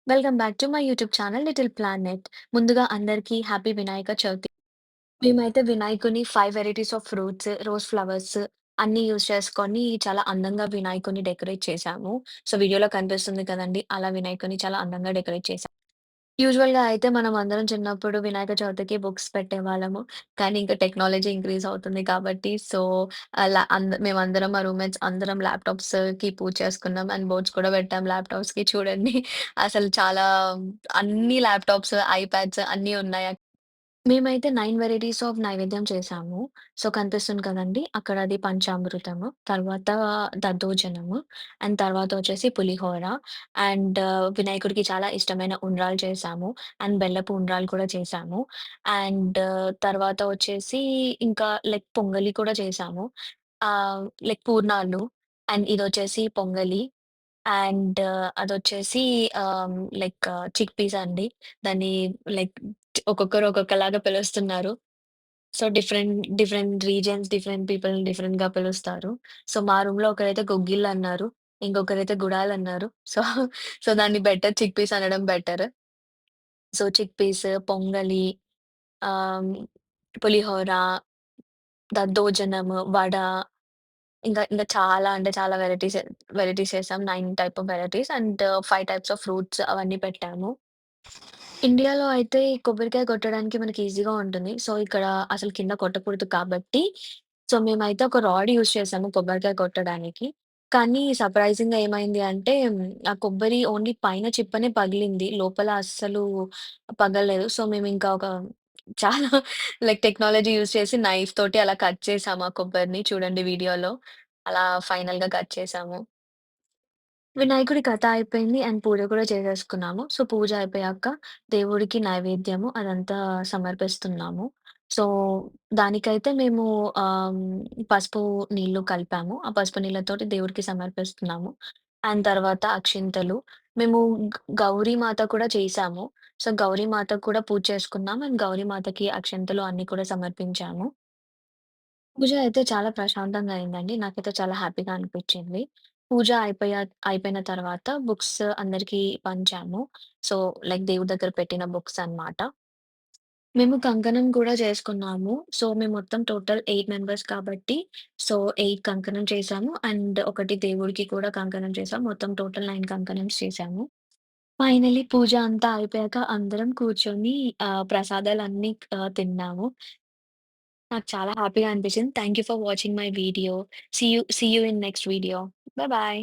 Welcome back to my YouTube channel little planet. ముందుగా అందరికీ happy Vinayaka Chavithi. మేమైతే వినాయకుని 5 varieties of fruits, rose flowers అన్నీ యూజ్ చేసుకొని చాలా అందంగా వినాయకుడిని డెకరేట్ చేశాము. సో, వీడియోలో కనిపిస్తుంది కదండీ! అలా వినాయకుడిని చాలా అందంగా డెకరేట్ చేశాం. యూజువల్‌గా అయితే మనం అందరం చిన్నప్పుడు వినాయక చవితికి బుక్స్ పెట్టేవాళ్ళము. కానీ ఇంకా టెక్నాలజీ ఇంక్రీజ్ అవుతుంది కాబట్టి అలా మేమందరం మా రూమ్‌మేట్స్ అందరం ల్యాప్‌టాప్స్‌కి పూజ చేసుకున్నాం. అండ్ బోర్డ్స్ కూడా పెట్టాం ల్యాప్‌టాప్స్‌కి చూడండి. అసలు చాలా అన్ని ల్యాప్‌టాప్స్, ఐప్యాడ్స్ అన్నీ ఉన్నాయి. మేమైతే 9 వెరైటీస్ ఆఫ్ నైవేద్యం చేశాము. సో, కనిపిస్తుంది కదండీ! అక్కడ అది పంచామృతము, తర్వాత దద్దోజనము, అండ్ తర్వాత వచ్చేసి పులిహోర, అండ్ వినాయకుడికి చాలా ఇష్టమైన ఉండ్రాలు చేశాము. అండ్ బెల్లపు ఉండ్రాలు కూడా చేశాము. అండ్ తర్వాత వచ్చేసి ఇంకా లైక్ పొంగలి కూడా చేశాము. లైక్ పూర్ణాలు, అండ్ ఇదొచ్చేసి పొంగలి, అండ్ అదొచ్చేసి లైక్ చిక్ పీస్ అండి. దాన్ని లైక్ ఒక్కొక్కరు ఒక్కొక్కలాగా పిలుస్తున్నారు. So, different regions, different people డిఫరెంట్‌గా పిలుస్తారు. సో, మా రూమ్‌లో ఒకరైతే గుగ్గిళ్ళన్నారు. ఇంకొకరైతే గుడాలన్నారు. సో, సో, దాన్ని బెటర్ చిక్ పీస్ అనడం బెటర్. సో, చిక్ పీస్, పొంగలి, ఆహ్, పులిహోర, దద్దోజనము, వడ, ఇంకా చాలా అంటే చాలా వెరైటీస్ చేసాం. 9 type of varieties and 5 types of fruits అవన్నీ పెట్టాము. ఇండియాలో అయితే ఈ కొబ్బరికాయ కొట్టడానికి మనకి ఈజీగా ఉంటుంది. సో, ఇక్కడ అసలు కింద కొట్టకూడదు కాబట్టి, సో, మేమైతే ఒక రాడ్ యూజ్ చేసాము కొబ్బరికాయ కొట్టడానికి. కానీ సర్ప్రైజింగ్‌గా ఏమైంది అంటే, ఆ కొబ్బరి ఓన్లీ పైన చిప్పనే పగిలింది. లోపల అస్సలు పగలలేదు. సో, మేమింకా ఒక చాలా లైక్ టెక్నాలజీ యూజ్ చేసి నైఫ్ తోటి అలా కట్ చేసాము ఆ కొబ్బరిని. చూడండి వీడియోలో. అలా ఫైనల్‌గా కట్ చేసాము. వినాయకుడి కథ అయిపోయింది. అండ్ పూజ కూడా చేసేసుకున్నాము. సో, పూజ అయిపోయాక దేవుడికి నైవేద్యము అదంతా సమర్పిస్తున్నాము. సో, దానికైతే మేము ఆహ్, పసుపు నీళ్లు కలిపాము. ఆ పసుపు నీళ్ళతోటి దేవుడికి సమర్పిస్తున్నాము. అండ్ తర్వాత అక్షింతలు. మేము గౌరీమాత కూడా చేశాము. సో, గౌరీమాతకు కూడా పూజ చేసుకున్నాం. అండ్ గౌరీమాతకి అక్షింతలు అన్నీ కూడా సమర్పించాము. పూజ అయితే చాలా ప్రశాంతంగా అయిందండి. నాకైతే చాలా హ్యాపీగా అనిపిచ్చింది. పూజ అయిపోయిన తర్వాత బుక్స్ అందరికీ పంచాము. సో, లైక్ దేవుడి దగ్గర పెట్టిన బుక్స్ అన్నమాట. మేము కంకణం కూడా చేసుకున్నాము. సో, మేము మొత్తం టోటల్ 8 మెంబర్స్ కాబట్టి, సో, 8 కంకణం చేశాము. అండ్ ఒకటి దేవుడికి కూడా కంకణం చేశాం. మొత్తం టోటల్ 9 కంకణమ్స్ చేశాము. ఫైనల్లీ పూజ అంతా అయిపోయాక అందరం కూర్చొని ప్రసాదాలన్నీ తిన్నాము. నాకు చాలా హ్యాపీగా అనిపించింది. Thank you for watching my video. See you in next video. Bye.